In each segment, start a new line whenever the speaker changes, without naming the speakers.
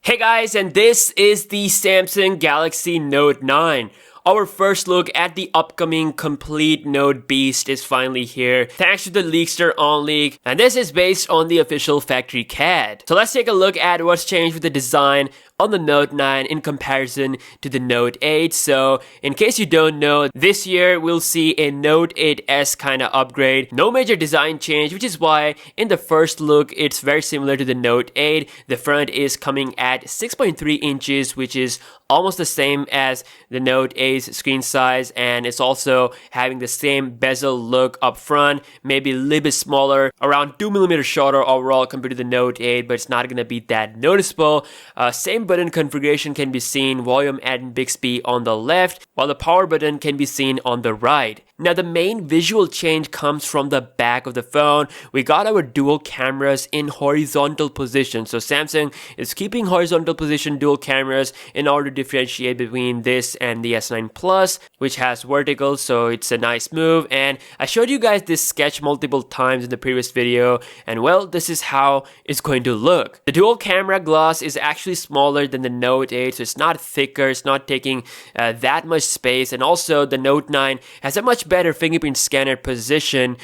Hey guys, and this is the Samsung Galaxy Note 9. Our first look at the upcoming complete Note beast is finally here, thanks to the Leakster on leak, and this is based on the official factory CAD. So let's take a look at what's changed with the design on the Note 9 in comparison to the Note 8. So in case you don't know, this year we'll see a Note 8S kind of upgrade. No major design change, which is why in the first look it's very similar to the Note 8. The front is coming at 6.3 inches, which is almost the same as the Note 8's screen size, and it's also having the same bezel look up front, maybe a little bit smaller, around 2mm shorter overall compared to the Note 8, but it's not going to be that noticeable. Same button configuration can be seen, volume and Bixby on the left, while the power button can be seen on the right. Now the main visual change comes from the back of the phone. We got our dual cameras in horizontal position. So Samsung is keeping horizontal position dual cameras in order to differentiate between this and the S9 Plus, which has vertical, so it's a nice move. And I showed you guys this sketch multiple times in the previous video, and well, this is how it's going to look. The dual camera glass is actually smaller than the Note 8, so it's not thicker, it's not taking that much space, and also the Note 9 has a much better fingerprint scanner position,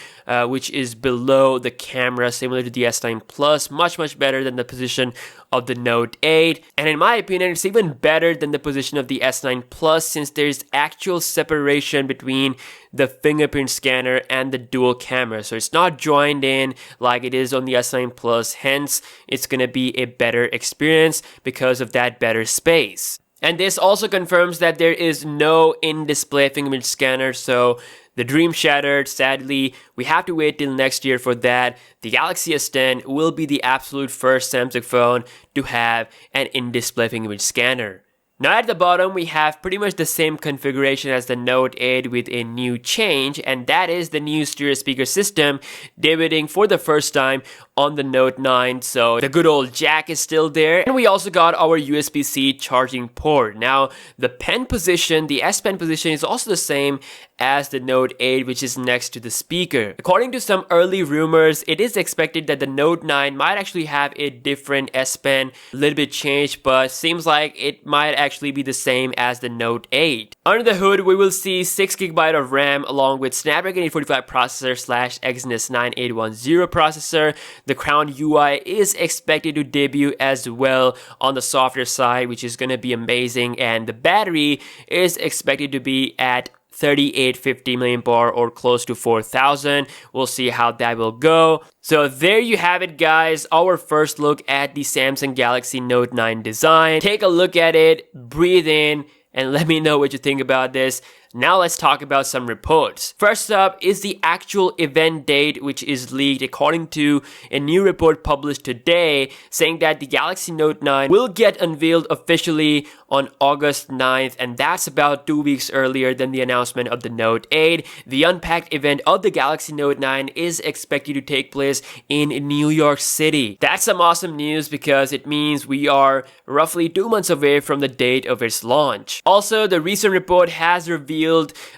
which is below the camera, similar to the S9 Plus, much better than the position of the Note 8. And in my opinion, it's even better than the position of the S9 Plus, since there's actual separation between the fingerprint scanner and the dual camera. So it's not joined in like it is on the S9 Plus, hence it's gonna be a better experience because of that better space. And this also confirms that there is no in-display fingerprint scanner, so the dream shattered. Sadly, we have to wait till next year for that. The Galaxy S10 will be the absolute first Samsung phone to have an in-display fingerprint scanner. Now at the bottom, we have pretty much the same configuration as the Note 8 with a new change, and that is the new stereo speaker system debuting for the first time on the Note 9. So the good old jack is still there, and we also got our USB-C charging port. Now the pen position, the S Pen position, is also the same as the Note 8, which is next to the speaker. According to some early rumors, it is expected that the Note 9 might actually have a different S Pen, a little bit changed, but seems like it might actually be the same as the Note 8. Under the hood, we will see 6GB of RAM along with Snapdragon 845 processor / Exynos 9810 processor. The Crown UI is expected to debut as well on the softer side, which is going to be amazing, and the battery is expected to be at 3850 mAh or close to 4000. We'll see how that will go. So there you have it, guys, our first look at the Samsung Galaxy Note 9 design. Take a look at it, breathe in, and let me know what you think about this. Now let's talk about some reports. First up is the actual event date, which is leaked according to a new report published today, saying that the Galaxy Note 9 will get unveiled officially on August 9th, and that's about 2 weeks earlier than the announcement of the Note 8. The unpacked event of the Galaxy Note 9 is expected to take place in New York City. That's some awesome news because it means we are roughly 2 months away from the date of its launch. Also, the recent report has revealed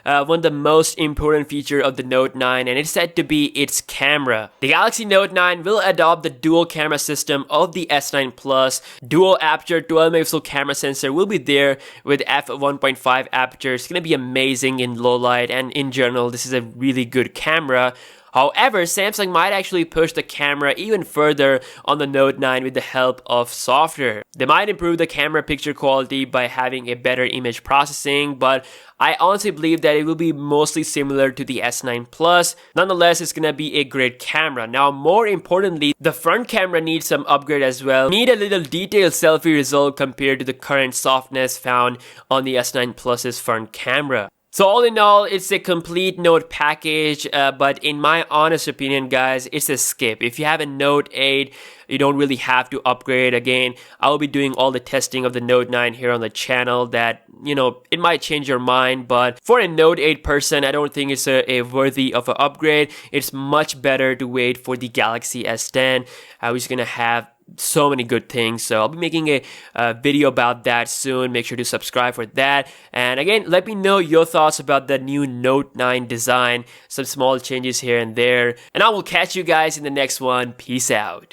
one of the most important features of the Note 9, and it's said to be its camera. The Galaxy Note 9 will adopt the dual camera system of the S9 Plus. Dual aperture 12-megapixel camera sensor will be there with f1.5 aperture. It's going to be amazing in low light, and in general, this is a really good camera. However, Samsung might actually push the camera even further on the Note 9 with the help of software. They might improve the camera picture quality by having a better image processing, but I honestly believe that it will be mostly similar to the S9 Plus. Nonetheless, it's gonna be a great camera. Now, more importantly, the front camera needs some upgrade as well. Need a little detailed selfie result compared to the current softness found on the S9 Plus's front camera. So all in all, it's a complete Note package, but in my honest opinion, guys, it's a skip. If you have a Note 8, you don't really have to upgrade. Again, I will be doing all the testing of the Note 9 here on the channel that, you know, it might change your mind, but for a Note 8 person, I don't think it's a worthy of an upgrade. It's much better to wait for the Galaxy S10, which is gonna have so many good things. So I'll be making a video about that soon. Make sure to subscribe for that. And again, let me know your thoughts about the new Note 9 design. Some small changes here and there. And I will catch you guys in the next one. Peace out.